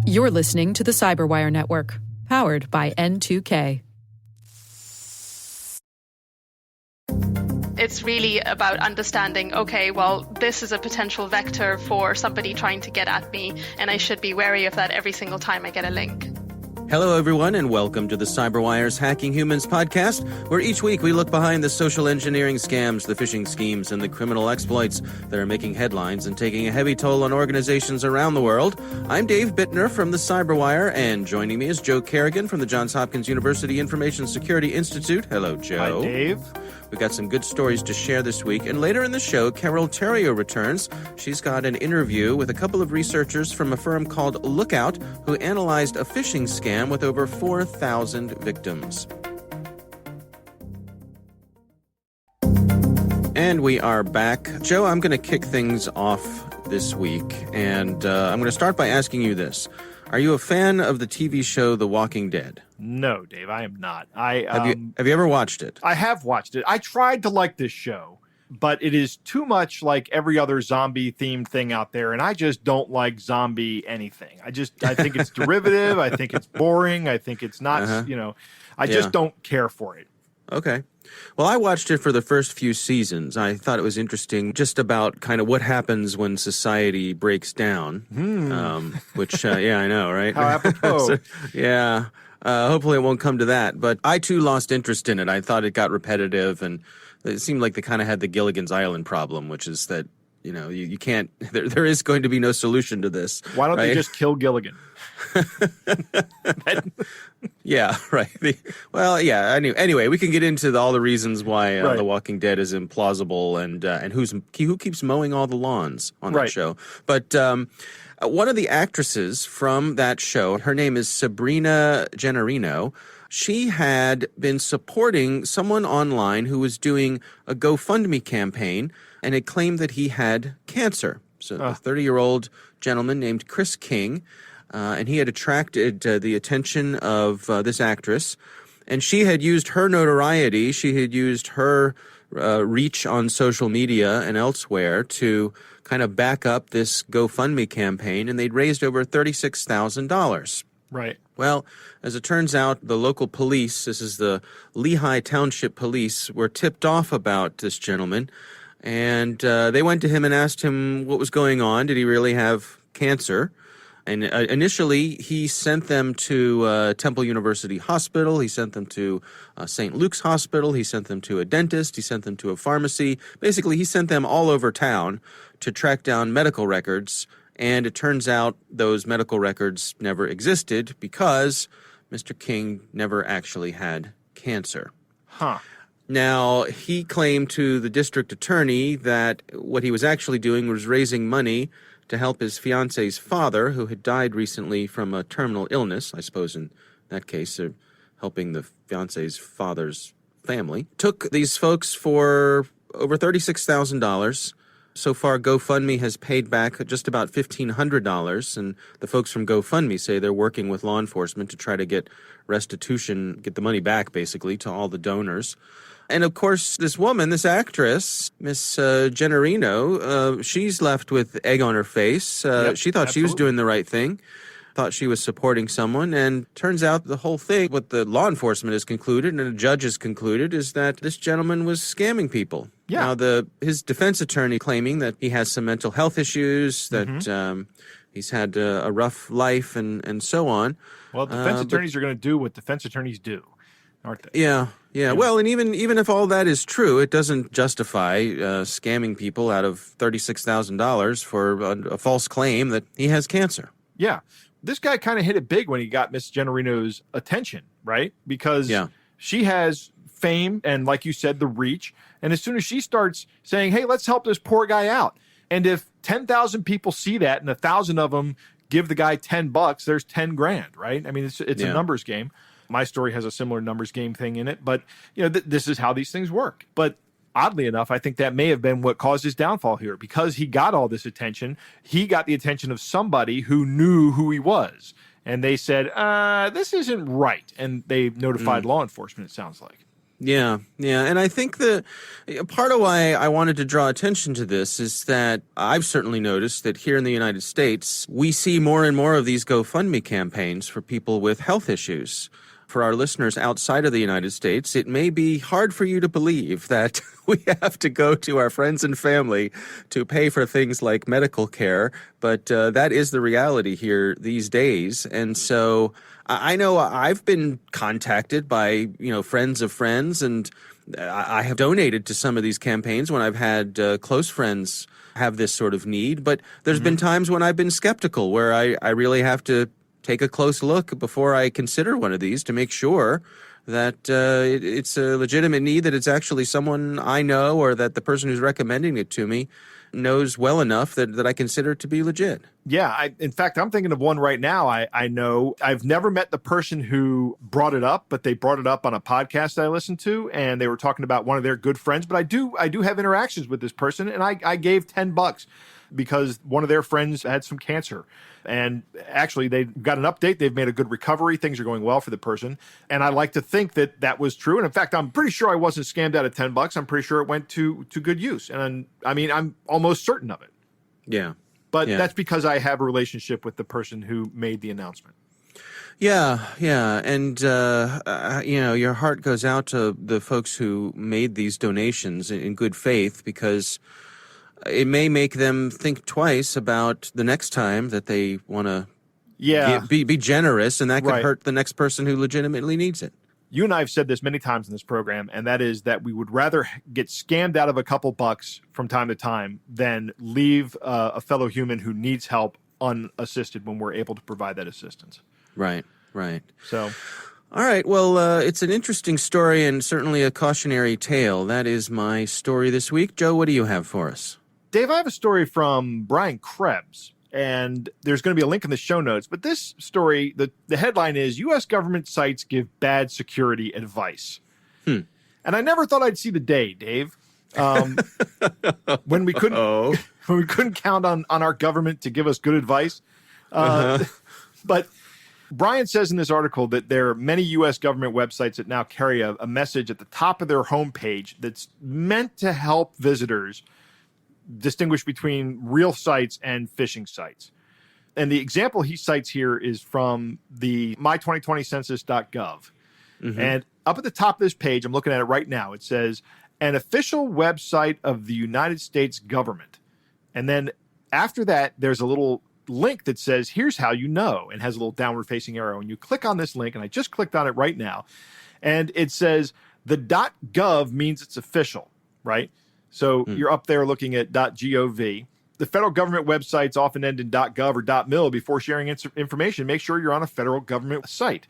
You're listening to the Cyberwire Network, powered by N2K. It's really about understanding, okay, well, this is a potential vector for somebody trying to get at me, and I should be wary of that every single time I get a link. Hello, everyone, and welcome to the CyberWire's Hacking Humans podcast, where each week we look behind the social engineering scams, the phishing schemes, and the criminal exploits that are making headlines and taking a heavy toll on organizations around the world. I'm Dave Bittner from the CyberWire, and joining me is Joe Kerrigan from the Johns Hopkins University Information Security Institute. Hello, Joe. Hi, Dave. We've got some good stories to share this week, and later in the show, Carol Theriault returns. She's got an interview with a couple of researchers from a firm called Lookout, who analyzed a phishing scam with over 4,000 victims. And we are back. Joe, I'm going to kick things off this week, and I'm going to start by asking you this. Are you a fan of the TV show The Walking Dead? No, Dave, I am not. Have you ever watched it? I have watched it. I tried to like this show, but it is too much like every other zombie-themed thing out there, and I just don't like zombie anything. I think it's derivative. I think it's boring. I think it's not, I just don't care for it. Okay. Well, I watched it for the first few seasons. I thought it was interesting just about kind of what happens when society breaks down, which, yeah, I know, right? How apropos. Hopefully it won't come to that. But I, too, lost interest in it. I thought it got repetitive, and it seemed like they kind of had the Gilligan's Island problem, which is that, you can't, there is going to be no solution to this. Why don't they just kill Gilligan? Yeah, right. Anyway, we can get into all the reasons why The Walking Dead is implausible and who keeps mowing all the lawns on that show. But one of the actresses from that show, her name is Sabrina Gennarino. She had been supporting someone online who was doing a GoFundMe campaign and had claimed that he had cancer. So a 30-year-old gentleman named Chris King, and he had attracted the attention of this actress. And she had used her notoriety, she had used her reach on social media and elsewhere to kind of back up this GoFundMe campaign, and they'd raised over $36,000. Right. Well, as it turns out, the local police, this is the Lehigh Township Police, were tipped off about this gentleman, and they went to him and asked him what was going on. Did he really have cancer? And initially, he sent them to Temple University Hospital. He sent them to St. Luke's Hospital. He sent them to a dentist. He sent them to a pharmacy. Basically, he sent them all over town to track down medical records. And it turns out those medical records never existed because Mr. King never actually had cancer. Huh. Now, he claimed to the district attorney that what he was actually doing was raising money to help his fiance's father, who had died recently from a terminal illness. I suppose in that case, helping the fiance's father's family. Took these folks for over $36,000. So far, GoFundMe has paid back just about $1,500, and the folks from GoFundMe say they're working with law enforcement to try to get restitution, get the money back, basically, to all the donors. And, of course, this woman, this actress, Miss Gennarino, she's left with egg on her face. She thought she was doing the right thing, thought she was supporting someone, and turns out the whole thing, what the law enforcement has concluded and the judge has concluded, is that this gentleman was scamming people. Yeah. Now, his defense attorney claiming that he has some mental health issues, that he's had a rough life and so on. Well, defense attorneys are going to do what defense attorneys do, aren't they? Yeah. Well, and even if all that is true, it doesn't justify scamming people out of $36,000 for a false claim that he has cancer. Yeah. This guy kind of hit it big when he got Miss Gennarino's attention, right? Because she has fame and, like you said, the reach. And as soon as she starts saying, hey, let's help this poor guy out. And if 10,000 people see that and 1,000 of them give the guy $10, there's 10 grand, right? I mean, it's a numbers game. My story has a similar numbers game thing in it, but this is how these things work. But oddly enough, I think that may have been what caused his downfall here, because he got all this attention. He got the attention of somebody who knew who he was, and they said, this isn't right. And they notified law enforcement, it sounds like. Yeah. And I think the part of why I wanted to draw attention to this is that I've certainly noticed that here in the United States, we see more and more of these GoFundMe campaigns for people with health issues. For our listeners outside of the United States, it may be hard for you to believe that we have to go to our friends and family to pay for things like medical care, but that is the reality here these days. And so I know I've been contacted by, friends of friends, and I have donated to some of these campaigns when I've had close friends have this sort of need. But there's been times when I've been skeptical, where I really have to take a close look before I consider one of these to make sure that it's a legitimate need, that it's actually someone I know, or that the person who's recommending it to me knows well enough that I consider it to be legit. Yeah. In fact, I'm thinking of one right now. I know I've never met the person who brought it up, but they brought it up on a podcast that I listened to, and they were talking about one of their good friends. But I do have interactions with this person, and I gave $10 because one of their friends had some cancer. And actually, they got an update. They've made a good recovery. Things are going well for the person. And I like to think that that was true. And in fact, I'm pretty sure I wasn't scammed out of $10. I'm pretty sure it went to good use. And I'm almost certain of it. Yeah. But that's because I have a relationship with the person who made the announcement. Yeah. And, your heart goes out to the folks who made these donations in good faith, because it may make them think twice about the next time that they want to be generous, and that could hurt the next person who legitimately needs it. You and I have said this many times in this program, and that is that we would rather get scammed out of a couple bucks from time to time than leave a fellow human who needs help unassisted when we're able to provide that assistance. Right. So... All right. Well, it's an interesting story and certainly a cautionary tale. That is my story this week. Joe, what do you have for us? Dave, I have a story from Brian Krebs, and there's going to be a link in the show notes. But this story, the headline is, U.S. government sites give bad security advice. And I never thought I'd see the day, Dave, when we couldn't count on our government to give us good advice. But Brian says in this article that there are many U.S. government websites that now carry a message at the top of their homepage that's meant to help visitors distinguish between real sites and phishing sites. And the example he cites here is from the my2020census.gov. And up at the top of this page, I'm looking at it right now, it says, an official website of the United States government. And then after that, there's a little link that says, here's how you know, and has a little downward facing arrow. And you click on this link, and I just clicked on it right now. And it says the .gov means it's official, right? So you're up there looking at .gov. The federal government websites often end in .gov or .mil before sharing information. Make sure you're on a federal government site.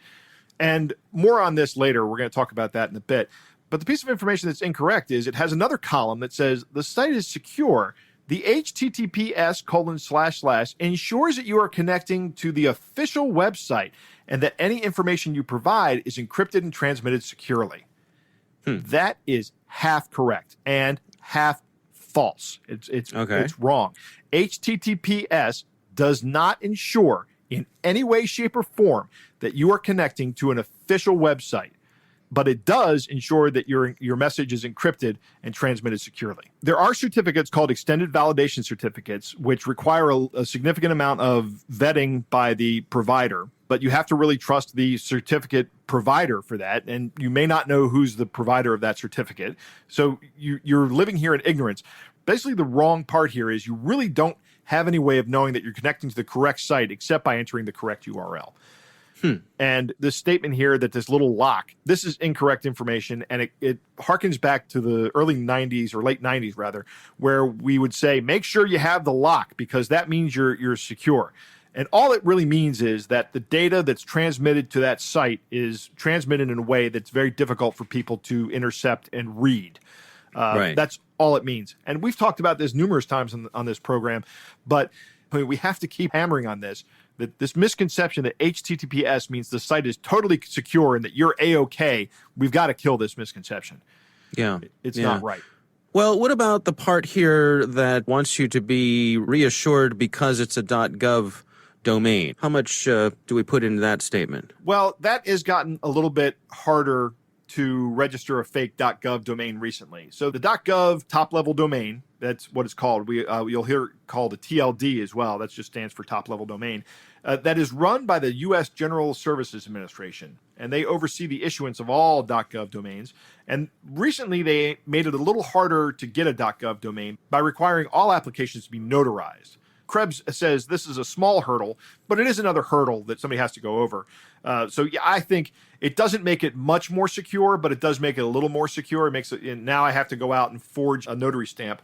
And more on this later. We're going to talk about that in a bit. But the piece of information that's incorrect is it has another column that says the site is secure. The HTTPS:// ensures that you are connecting to the official website and that any information you provide is encrypted and transmitted securely. That is half correct and half false. It's wrong. HTTPS does not ensure in any way, shape, or form that you are connecting to an official website, but it does ensure that your message is encrypted and transmitted securely. There are certificates called extended validation certificates, which require a significant amount of vetting by the provider, but you have to really trust the certificate provider for that, and you may not know who's the provider of that certificate. So you're living here in ignorance. Basically, the wrong part here is you really don't have any way of knowing that you're connecting to the correct site except by entering the correct URL. And this statement here that this little lock, this is incorrect information, and it harkens back to the early 90s or late 90s rather, where we would say, make sure you have the lock because that means you're secure. And all it really means is that the data that's transmitted to that site is transmitted in a way that's very difficult for people to intercept and read. That's all it means. And we've talked about this numerous times on this program, but we have to keep hammering on this. That this misconception that HTTPS means the site is totally secure and that you're A-OK, we've got to kill this misconception. Yeah. It's not right. Well, what about the part here that wants you to be reassured because it's a .gov domain? How much do we put into that statement? Well, that has gotten a little bit harder to register a fake .gov domain recently. So the .gov top-level domain, that's what it's called. You'll hear it called a TLD as well. That just stands for top-level domain. That is run by the U.S. General Services Administration, and they oversee the issuance of all .gov domains. And recently, they made it a little harder to get a .gov domain by requiring all applications to be notarized. Krebs says this is a small hurdle, but it is another hurdle that somebody has to go over. So yeah, I think it doesn't make it much more secure, but it does make it a little more secure. It makes it, and now I have to go out and forge a notary stamp,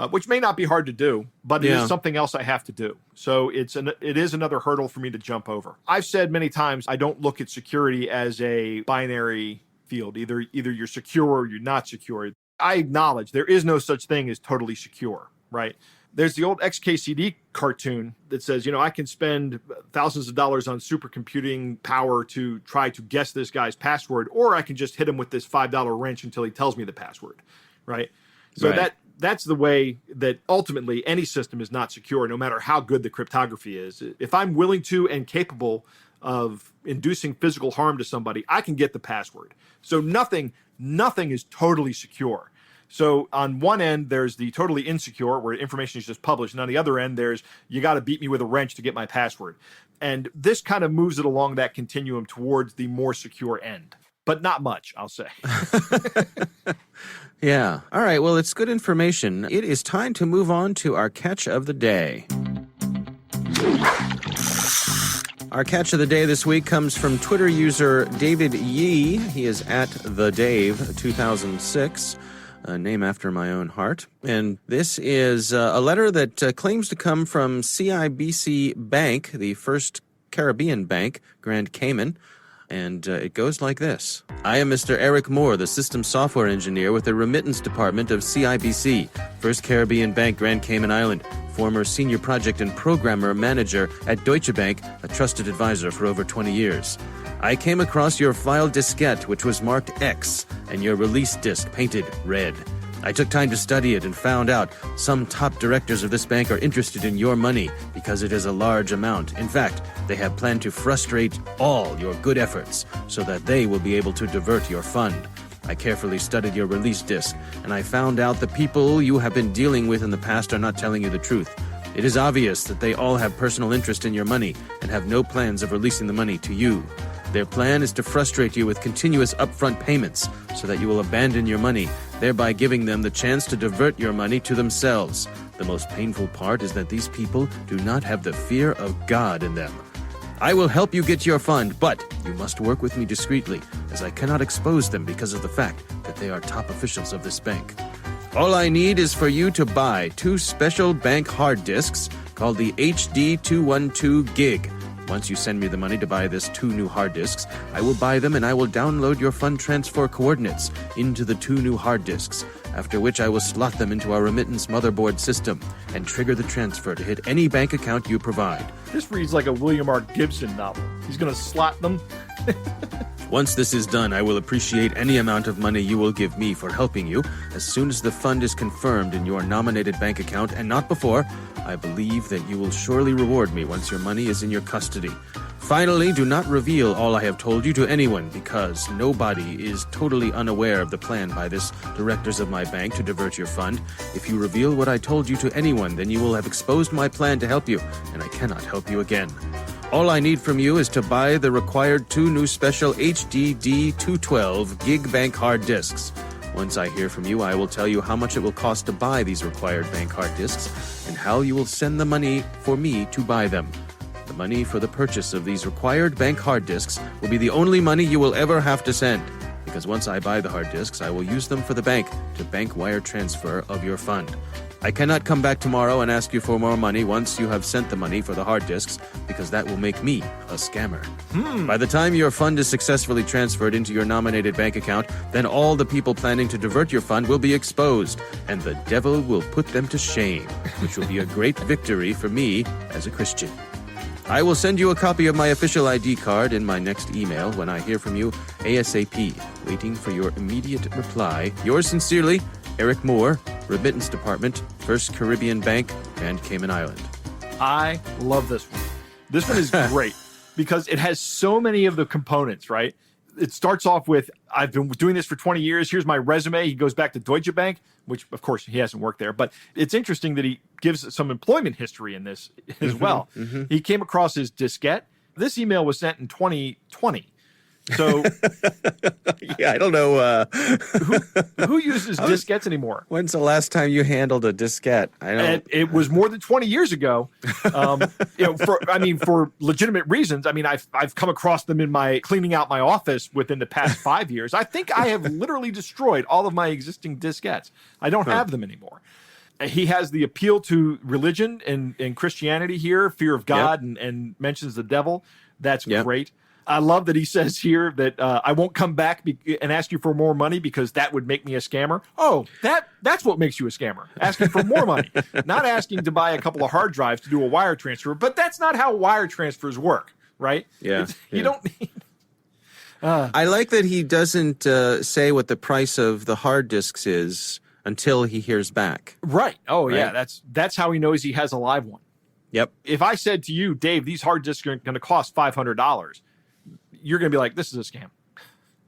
which may not be hard to do, but it is something else I have to do. So it is another hurdle for me to jump over. I've said many times I don't look at security as a binary field. Either you're secure or you're not secure. I acknowledge there is no such thing as totally secure, right? There's the old XKCD cartoon that says, I can spend thousands of dollars on supercomputing power to try to guess this guy's password, or I can just hit him with this $5 wrench until he tells me the password, right? So that's the way that ultimately any system is not secure, no matter how good the cryptography is. If I'm willing to and capable of inducing physical harm to somebody, I can get the password. So nothing is totally secure. So on one end, there's the totally insecure, where information is just published. And on the other end, there's, you got to beat me with a wrench to get my password. And this kind of moves it along that continuum towards the more secure end. But not much, I'll say. Yeah. All right. Well, it's good information. It is time to move on to our catch of the day. Our catch of the day this week comes from Twitter user David Yee. He is at TheDave2006. A name after my own heart. And this is a letter that claims to come from CIBC Bank, the first Caribbean bank, Grand Cayman. And it goes like this. I am Mr. Eric Moore, the system software engineer with the remittance department of CIBC, First Caribbean Bank, Grand Cayman Island, former senior project and programmer manager at Deutsche Bank, a trusted advisor for over 20 years. I came across your file diskette, which was marked X, and your release disk painted red. I took time to study it and found out some top directors of this bank are interested in your money because it is a large amount. In fact, they have planned to frustrate all your good efforts so that they will be able to divert your fund. I carefully studied your release disk, and I found out the people you have been dealing with in the past are not telling you the truth. It is obvious that they all have personal interest in your money and have no plans of releasing the money to you. Their plan is to frustrate you with continuous upfront payments so that you will abandon your money, thereby giving them the chance to divert your money to themselves. The most painful part is that these people do not have the fear of God in them. I will help you get your fund, but you must work with me discreetly, as I cannot expose them because of the fact that they are top officials of this bank. All I need is for you to buy 2 special bank hard disks called the HD212 Gig. Once you send me the money to buy this 2 new hard disks, I will buy them and I will download your fund transfer coordinates into the 2 new hard disks, after which I will slot them into our remittance motherboard system and trigger the transfer to hit any bank account you provide. This reads like a William R. Gibson novel. He's going to slot them. Once this is done, I will appreciate any amount of money you will give me for helping you. As soon as the fund is confirmed in your nominated bank account, and not before, I believe that you will surely reward me once your money is in your custody. Finally, do not reveal all I have told you to anyone, because nobody is totally unaware of the plan by this directors of my bank to divert your fund. If you reveal what I told you to anyone, then you will have exposed my plan to help you, and I cannot help you again. All I need from you is to buy the required 2 new special HDD212 Gig Bank hard disks. Once I hear from you, I will tell you how much it will cost to buy these required bank hard disks and how you will send the money for me to buy them. The money for the purchase of these required bank hard disks will be the only money you will ever have to send, because once I buy the hard disks, I will use them for the bank to bank wire transfer of your fund. I cannot come back tomorrow and ask you for more money once you have sent the money for the hard disks, because that will make me a scammer. By the time your fund is successfully transferred into your nominated bank account, then all the people planning to divert your fund will be exposed, and the devil will put them to shame, which will be a great victory for me as a Christian. I will send you a copy of my official ID card in my next email when I hear from you ASAP, waiting for your immediate reply. Yours sincerely, Eric Moore, Remittance Department, First Caribbean Bank, and Cayman Island. I love this one. This one is great because it has so many of the components, right? it starts off with, I've been doing this for 20 years. Here's my resume. He goes back to Deutsche Bank, which, of course, he hasn't worked there. But it's interesting that he gives some employment history in this as well. He came across his diskette. This email was sent in 2020. So, yeah, I don't know. Who uses diskettes anymore? When's the last time you handled a diskette? I don't. It was more than 20 years ago. For legitimate reasons. I mean, I've come across them in my cleaning out my office within the past 5 years. I think I have literally destroyed all of my existing diskettes. I don't have them anymore. He has the appeal to religion and Christianity here, fear of God, and mentions the devil. That's great. I love that he says here that I won't come back and ask you for more money because that would make me a scammer. Oh, that's what makes you a scammer, asking for more money, not asking to buy a couple of hard drives to do a wire transfer. But that's not how wire transfers work, right? Yeah. You don't need... I like that he doesn't say what the price of the hard disks is until he hears back. Right. Oh, right? Yeah. That's how he knows he has a live one. Yep. If I said to you, Dave, these hard disks are going to cost $500, you're going to be like, this is a scam.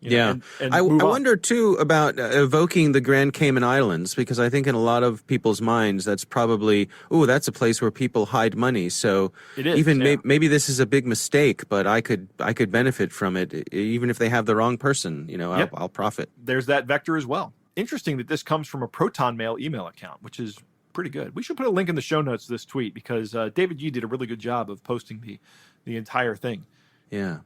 And I wonder, too, about evoking the Grand Cayman Islands, because I think in a lot of people's minds, that's probably, that's a place where people hide money. So it is, even maybe this is a big mistake, but I could benefit from it. Even if they have the wrong person, I'll profit. There's that vector as well. Interesting that this comes from a Proton Mail email account, which is pretty good. We should put a link in the show notes to this tweet because David Yee did a really good job of posting the entire thing. Yeah.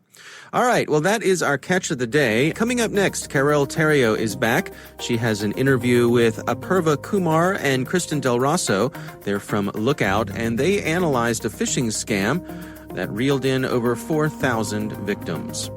All right. Well, that is our catch of the day. Coming up next, Carole Theriault is back. She has an interview with Apurva Kumar and Kristen Del Rosso. They're from Lookout, and they analyzed a phishing scam that reeled in over 4,000 victims.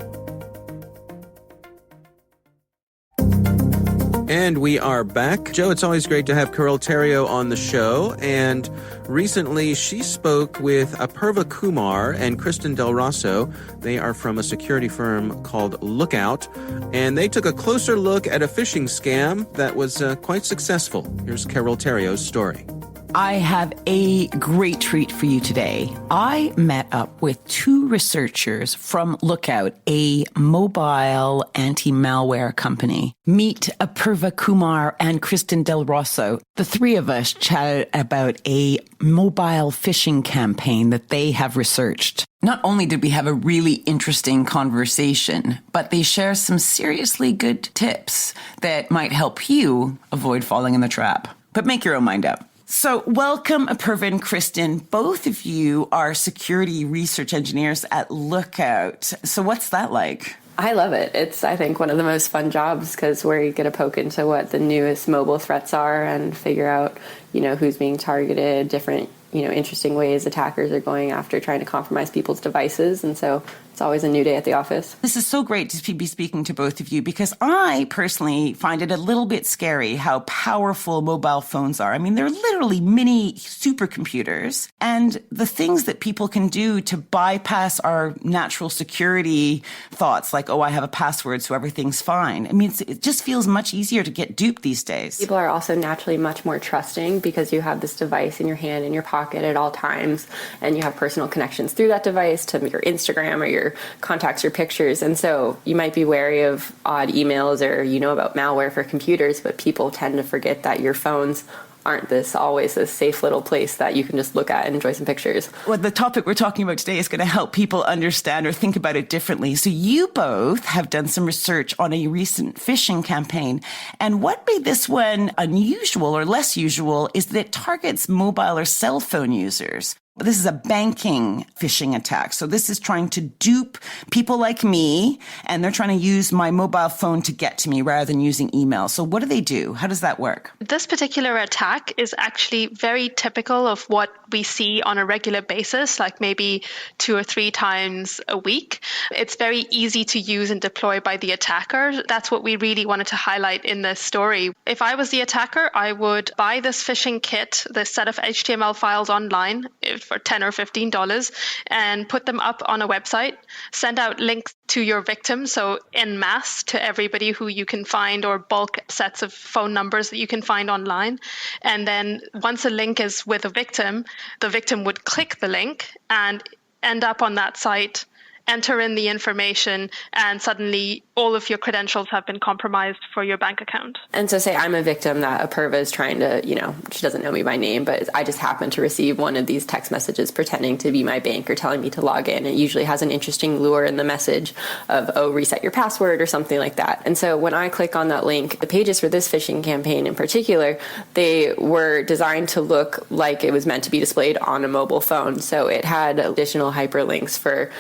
And we are back. Joe, it's always great to have Carole Theriault on the show. And recently she spoke with Apurva Kumar and Kristen Del Rosso. They are from a security firm called Lookout. And they took a closer look at a phishing scam that was quite successful. Here's Carole Theriault's story. I have a great treat for you today. I met up with two researchers from Lookout, a mobile anti-malware company. Meet Apurva Kumar and Kristen Del Rosso. The three of us chatted about a mobile phishing campaign that they have researched. Not only did we have a really interesting conversation, but they share some seriously good tips that might help you avoid falling in the trap. But make your own mind up. So welcome, Apurva and Kristen. Both of you are security research engineers at Lookout. So what's that like? I love it. It's, I think, one of the most fun jobs because we get to poke into what the newest mobile threats are and figure out, who's being targeted, different, interesting ways attackers are going after trying to compromise people's devices. And so it's always a new day at the office. This is so great to be speaking to both of you because I personally find it a little bit scary how powerful mobile phones are. I mean, they're literally mini supercomputers, and the things that people can do to bypass our natural security thoughts like, I have a password, so everything's fine. I mean, it just feels much easier to get duped these days. People are also naturally much more trusting because you have this device in your hand, in your pocket at all times, and you have personal connections through that device to your Instagram or your contacts or pictures. And so you might be wary of odd emails or about malware for computers, but people tend to forget that your phones aren't always this safe little place that you can just look at and enjoy some pictures. Well, the topic we're talking about today is going to help people understand or think about it differently. So you both have done some research on a recent phishing campaign. And what made this one unusual or less usual is that it targets mobile or cell phone users. This is a banking phishing attack. So this is trying to dupe people like me, and they're trying to use my mobile phone to get to me rather than using email. So what do they do? How does that work? This particular attack is actually very typical of what we see on a regular basis, like maybe 2 or 3 times a week. It's very easy to use and deploy by the attacker. That's what we really wanted to highlight in this story. If I was the attacker, I would buy this phishing kit, this set of HTML files online for $10 or $15 and put them up on a website, send out links to your victim, so en masse to everybody who you can find, or bulk sets of phone numbers that you can find online. And then once a link is with a victim, the victim would click the link and end up on that site enter in the information, and suddenly all of your credentials have been compromised for your bank account. And so say I'm a victim that Apurva is trying to, she doesn't know me by name, but I just happen to receive one of these text messages pretending to be my bank or telling me to log in. It usually has an interesting lure in the message of, reset your password or something like that. And so when I click on that link, the pages for this phishing campaign in particular, they were designed to look like it was meant to be displayed on a mobile phone. So it had additional hyperlinks for,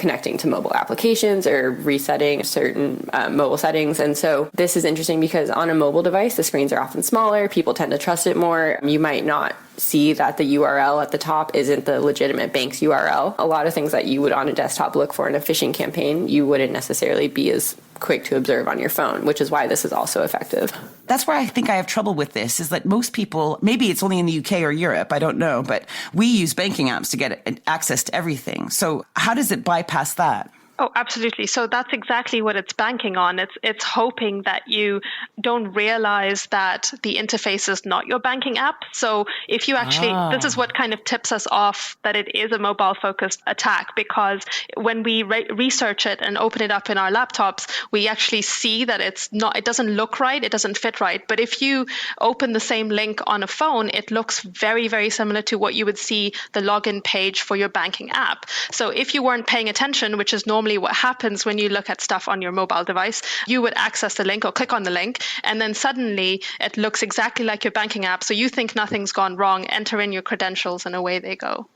connecting to mobile applications or resetting certain mobile settings. And so this is interesting because on a mobile device, the screens are often smaller. People tend to trust it more. You might not see that the URL at the top isn't the legitimate bank's URL. A lot of things that you would on a desktop look for in a phishing campaign, you wouldn't necessarily be as quick to observe on your phone, which is why this is also effective. That's where I think I have trouble with this, is that most people, maybe it's only in the UK or Europe, I don't know, but we use banking apps to get access to everything. So how does it bypass that? Oh, absolutely. So that's exactly what it's banking on. It's hoping that you don't realize that the interface is not your banking app. So if you actually, this is what kind of tips us off that it is a mobile focused attack, because when we research it and open it up in our laptops, we actually see that it doesn't look right. It doesn't fit right. But if you open the same link on a phone, it looks very, very similar to what you would see the login page for your banking app. So if you weren't paying attention, which is normally what happens when you look at stuff on your mobile device, you would access the link or click on the link, and then suddenly it looks exactly like your banking app. So you think nothing's gone wrong, enter in your credentials, and away they go.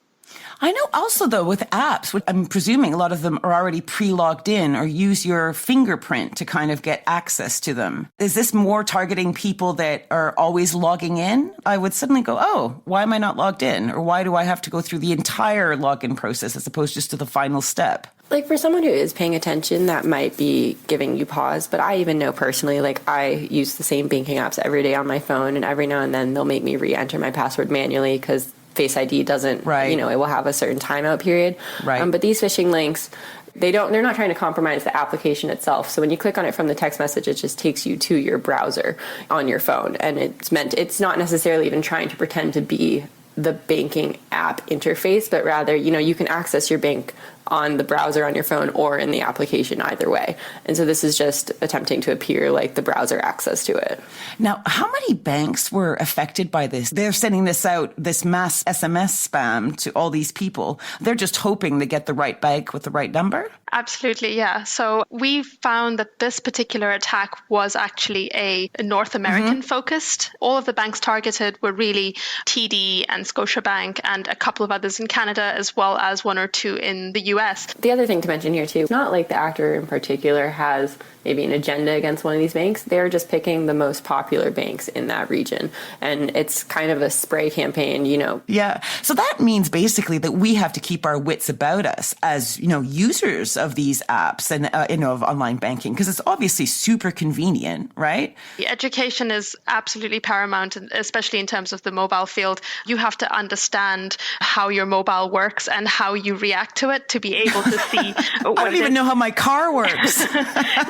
I know also, though, with apps, which I'm presuming a lot of them are already pre-logged in or use your fingerprint to kind of get access to them. Is this more targeting people that are always logging in? I would suddenly go, oh, why am I not logged in? Or why do I have to go through the entire login process as opposed just to the final step? Like for someone who is paying attention, that might be giving you pause. But I even know personally, like I use the same banking apps every day on my phone, and every now and then they'll make me re-enter my password manually because Face ID doesn't, it will have a certain timeout period. Right. But these phishing links, they're not trying to compromise the application itself. So when you click on it from the text message, it just takes you to your browser on your phone. And it's not necessarily even trying to pretend to be the banking app interface, but rather, you can access your bank on the browser on your phone or in the application either way. And so this is just attempting to appear like the browser access to it. Now, how many banks were affected by this? They're sending this out, this mass SMS spam to all these people. They're just hoping they get the right bank with the right number? Absolutely, yeah. So we found that this particular attack was actually a North American focused. All of the banks targeted were really TD and Scotiabank and a couple of others in Canada, as well as one or two in the US. The other thing to mention here too, not like the actor in particular has maybe an agenda against one of these banks. They're just picking the most popular banks in that region. And it's kind of a spray campaign, Yeah. So that means basically that we have to keep our wits about us as, users of these apps and, of online banking, because it's obviously super convenient, right? The education is absolutely paramount, especially in terms of the mobile field. You have to understand how your mobile works and how you react to it to be able to see what I don't even know how my car works.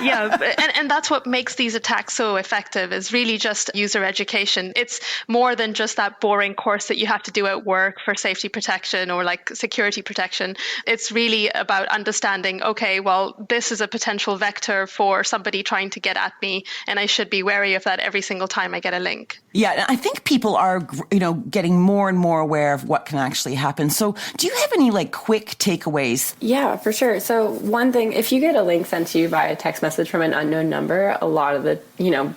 Yeah, and that's what makes these attacks so effective, is really just user education. It's more than just that boring course that you have to do at work for safety protection or like security protection. It's really about understanding, okay, well, this is a potential vector for somebody trying to get at me, and I should be wary of that every single time I get a link. Yeah, I think people are, getting more and more aware of what can actually happen. So do you have any quick takeaways? Yeah, for sure. So one thing, if you get a link sent to you via text message from an unknown number, a lot of the,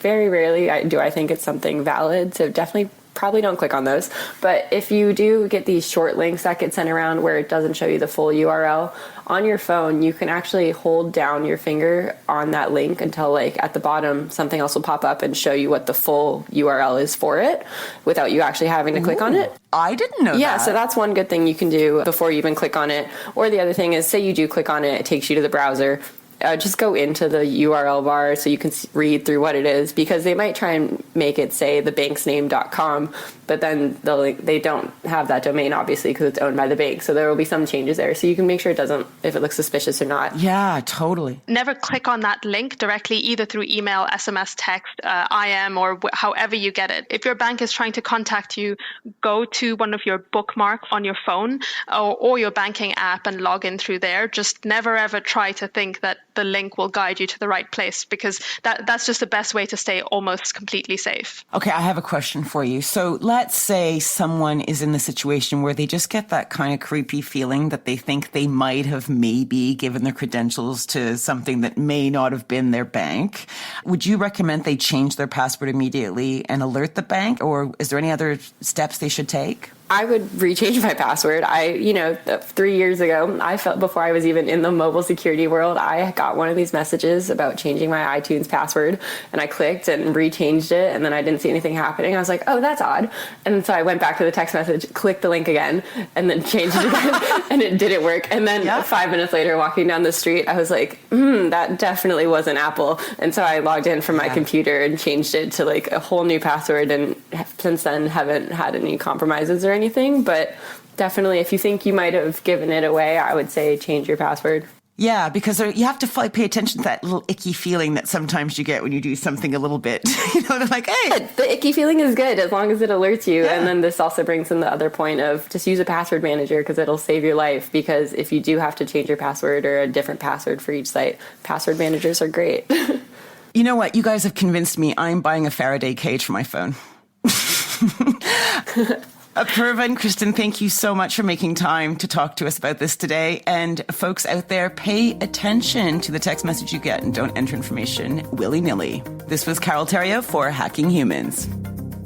very rarely I think it's something valid. So definitely probably don't click on those. But if you do get these short links that get sent around where it doesn't show you the full URL, on your phone, you can actually hold down your finger on that link until at the bottom, something else will pop up and show you what the full URL is for it without you actually having to click on it. I didn't know that. Yeah, so that's one good thing you can do before you even click on it. Or the other thing is, say you do click on it, it takes you to the browser. just go into the URL bar so you can read through what it is, because they might try and make it say thebanksname.com, but then they don't have that domain, obviously, because it's owned by the bank. So there will be some changes there. So you can make sure if it looks suspicious or not. Yeah, totally. Never click on that link directly, either through email, SMS, text, IM, or however you get it. If your bank is trying to contact you, go to one of your bookmarks on your phone or your banking app and log in through there. Just never ever try to think that the link will guide you to the right place, because that's just the best way to stay almost completely safe. Okay, I have a question for you. So let's say someone is in the situation where they just get that kind of creepy feeling that they think they might have maybe given their credentials to something that may not have been their bank. Would you recommend they change their password immediately and alert the bank, or is there any other steps they should take? I would rechange my password. 3 years ago, I felt, before I was even in the mobile security world, I got one of these messages about changing my iTunes password, and I clicked and rechanged it, and then I didn't see anything happening. I was like, oh, that's odd. And so I went back to the text message, clicked the link again, and then changed it again, and it didn't work. And then 5 minutes later, walking down the street, I was like, that definitely wasn't Apple. And so I logged in from my computer and changed it to like a whole new password, and since then haven't had any compromises or anything. But definitely, if you think you might have given it away, I would say change your password. Yeah, because you have to pay attention to that little icky feeling that sometimes you get when you do something a little bit, they're like, hey. The icky feeling is good as long as it alerts you. Yeah. And then this also brings in the other point of just use a password manager, because it'll save your life. Because if you do have to change your password or a different password for each site, password managers are great. You know what? You guys have convinced me. I'm buying a Faraday cage for my phone. Apurva and Kristen, thank you so much for making time to talk to us about this today. And folks out there, pay attention to the text message you get and don't enter information willy-nilly. This was Carol Theriault for Hacking Humans.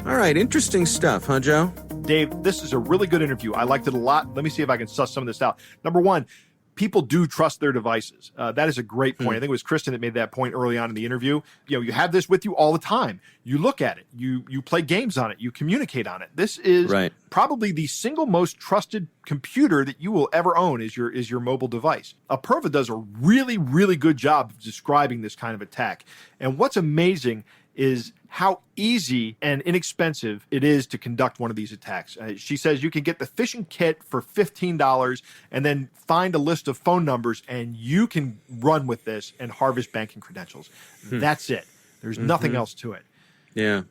All right, interesting stuff, huh, Joe? Dave, this is a really good interview. I liked it a lot. Let me see if I can suss some of this out. Number one, people do trust their devices. That is a great point. I think it was Kristen that made that point early on in the interview. You have this with you all the time. You look at it. You play games on it. You communicate on it. This is probably the single most trusted computer that you will ever own is your mobile device. Apurva does a really, really good job of describing this kind of attack. And what's amazing is how easy and inexpensive it is to conduct one of these attacks. She says you can get the phishing kit for $15 and then find a list of phone numbers, and you can run with this and harvest banking credentials. That's it. There's nothing else to it. Yeah.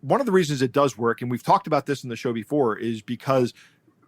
One of the reasons it does work, and we've talked about this in the show before, is because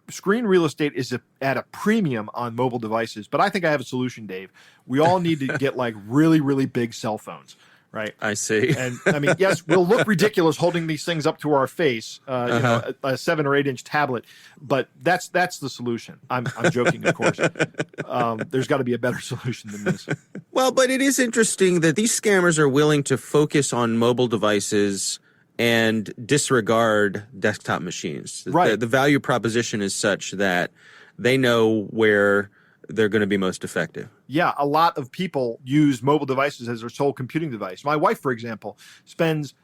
screen real estate is at a premium on mobile devices. But I think I have a solution, Dave. We all need to get like really, really big cell phones. Right. I see. And I mean, yes, we'll look ridiculous holding these things up to our face, a 7 or 8 inch tablet, but that's the solution. I'm joking, of course. There's got to be a better solution than this. Well, but it is interesting that these scammers are willing to focus on mobile devices and disregard desktop machines. Right. The value proposition is such that they know where they're going to be most effective. Yeah, a lot of people use mobile devices as their sole computing device. My wife, for example, spends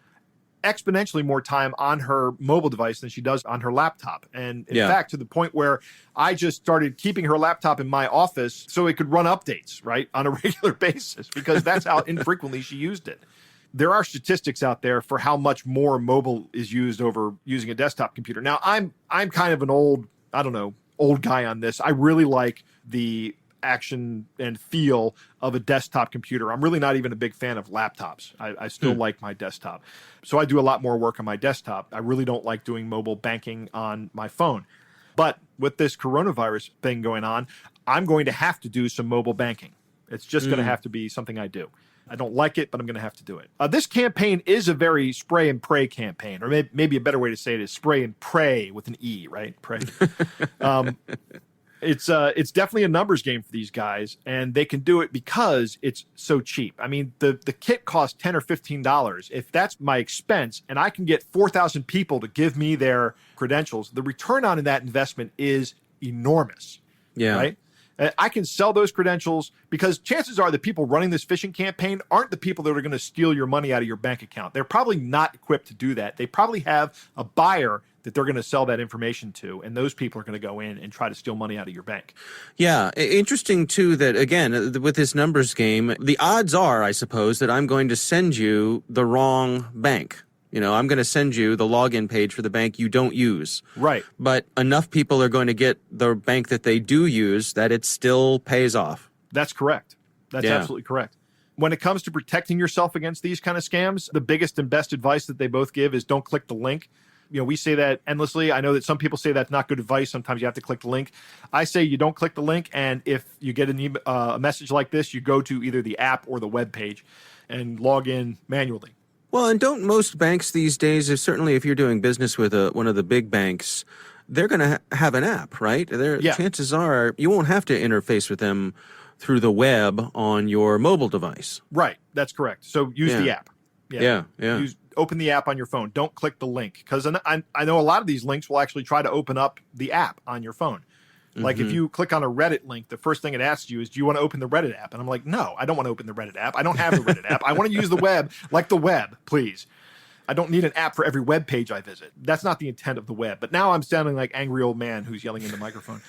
exponentially more time on her mobile device than she does on her laptop. And in fact, to the point where I just started keeping her laptop in my office so it could run updates, right, on a regular basis, because that's how infrequently she used it. There are statistics out there for how much more mobile is used over using a desktop computer. Now, I'm kind of an old guy on this. I really like the action and feel of a desktop computer. I'm really not even a big fan of laptops. I still like my desktop. So I do a lot more work on my desktop. I really don't like doing mobile banking on my phone. But with this coronavirus thing going on, I'm going to have to do some mobile banking. It's just going to have to be something I do. I don't like it, but I'm going to have to do it. This campaign is a very spray and pray campaign, or maybe a better way to say it is spray and pray with an E, right? Pray. It's definitely a numbers game for these guys, and they can do it because it's so cheap. I mean, the kit costs $10 or $15. If that's my expense, and I can get 4,000 people to give me their credentials, the return on that investment is enormous. Yeah. Right? I can sell those credentials because chances are the people running this phishing campaign aren't the people that are going to steal your money out of your bank account. They're probably not equipped to do that. They probably have a buyer that they're going to sell that information to, and those people are going to go in and try to steal money out of your bank. Yeah. Interesting, too, that, again, with this numbers game, the odds are, I suppose, that I'm going to send you the wrong bank. I'm going to send you the login page for the bank you don't use. Right. But enough people are going to get the bank that they do use that it still pays off. That's correct. That's absolutely correct. When it comes to protecting yourself against these kind of scams, the biggest and best advice that they both give is don't click the link. We say that endlessly. I know that some people say that's not good advice. Sometimes you have to click the link. I say you don't click the link, and if you get a message like this, you go to either the app or the web page and log in manually. Well, and don't most banks these days, certainly if you're doing business with one of the big banks, they're going to have an app, right? Chances are you won't have to interface with them through the web on your mobile device. Right. That's correct. So use the app. Yeah. Open the app on your phone. Don't click the link, because I know a lot of these links will actually try to open up the app on your phone. Like if you click on a Reddit link, the first thing it asks you is, do you want to open the Reddit app? And I'm like, no, I don't want to open the Reddit app. I don't have the Reddit app. I want to use the web, like the web, please. I don't need an app for every web page I visit. That's not the intent of the web. But now I'm sounding like angry old man who's yelling in the microphone.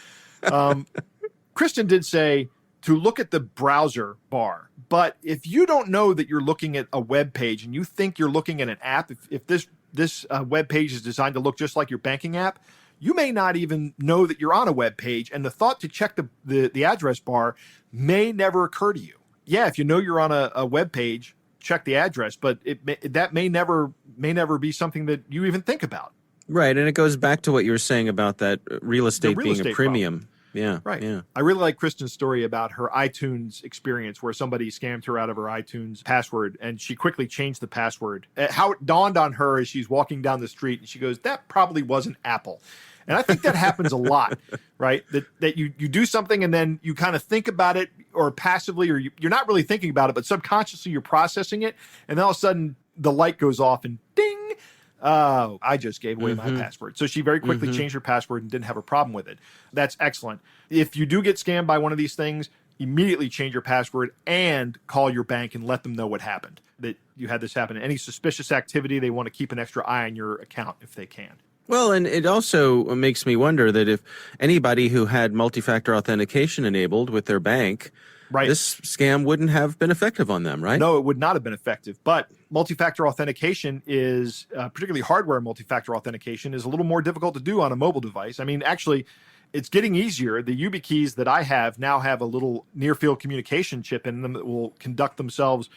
Kristen did say to look at the browser bar. But if you don't know that you're looking at a web page and you think you're looking at an app, if this web page is designed to look just like your banking app, you may not even know that you're on a web page, and the thought to check the address bar may never occur to you. Yeah, if you know you're on a web page, check the address, but that may never be something that you even think about. Right, and it goes back to what you were saying about that real estate being a premium. Problem. Yeah, right. Yeah. I really like Kristen's story about her iTunes experience where somebody scammed her out of her iTunes password, and she quickly changed the password. How it dawned on her as she's walking down the street, and she goes, that probably wasn't Apple. And I think that happens a lot, right? That you do something and then you kind of think about it, or passively, or you're not really thinking about it, but subconsciously you're processing it. And then all of a sudden the light goes off and ding, oh, I just gave away my password. So she very quickly changed her password and didn't have a problem with it. That's excellent. If you do get scammed by one of these things, immediately change your password and call your bank and let them know what happened, that you had this happen. Any suspicious activity, they want to keep an extra eye on your account if they can. Well, and it also makes me wonder that if anybody who had multi-factor authentication enabled with their bank, this scam wouldn't have been effective on them, right? No, it would not have been effective. But multi-factor authentication is, particularly hardware multi-factor authentication, is a little more difficult to do on a mobile device. I mean, actually, it's getting easier. The YubiKeys that I have now have a little near-field communication chip in them that will conduct themselves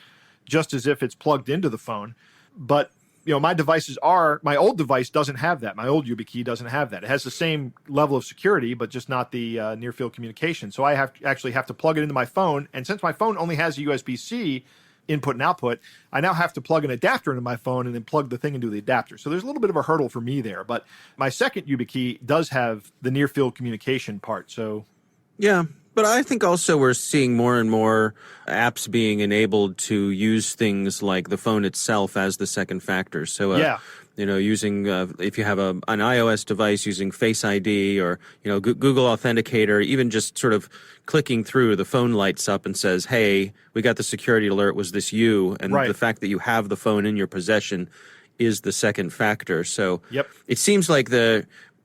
just as if it's plugged into the phone. But my old device doesn't have that. My old YubiKey doesn't have that. It has the same level of security, but just not the near field communication. So I have to plug it into my phone. And since my phone only has a USB-C input and output, I now have to plug an adapter into my phone and then plug the thing into the adapter. So there's a little bit of a hurdle for me there. But my second YubiKey does have the near field communication part. So yeah. But I think also we're seeing more and more apps being enabled to use things like the phone itself as the second factor. So, using, if you have an iOS device, using Face ID or, Google Authenticator, even just sort of clicking through, the phone lights up and says, hey, we got the security alert. Was this you? And the fact that you have the phone in your possession is the second factor. So it seems like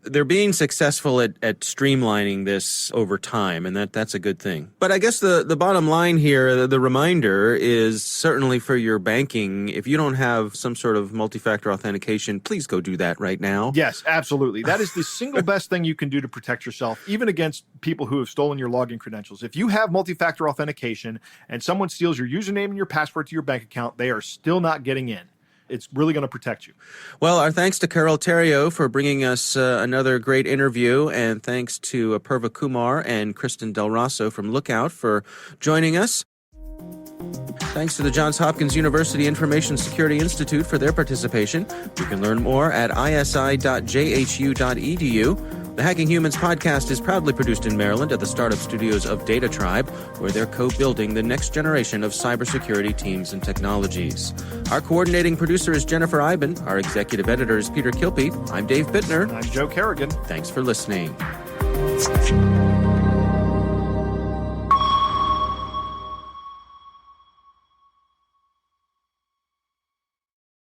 they're being successful at streamlining this over time, and that's a good thing. But I guess the bottom line here, the reminder is certainly for your banking, if you don't have some sort of multi-factor authentication, please go do that right now. Yes, absolutely. That is the single best thing you can do to protect yourself, even against people who have stolen your login credentials. If you have multi-factor authentication and someone steals your username and your password to your bank account, they are still not getting in. It's really going to protect you. Well, our thanks to Carol Theriault for bringing us another great interview, and thanks to Apurva Kumar and Kristen Del Rosso from Lookout for joining us. Thanks to the Johns Hopkins University Information Security Institute for their participation. You can learn more at isi.jhu.edu. The Hacking Humans podcast is proudly produced in Maryland at the startup studios of Data Tribe, where they're co-building the next generation of cybersecurity teams and technologies. Our coordinating producer is Jennifer Iben. Our executive editor is Peter Kilpe. I'm Dave Bittner. I'm Joe Kerrigan. Thanks for listening.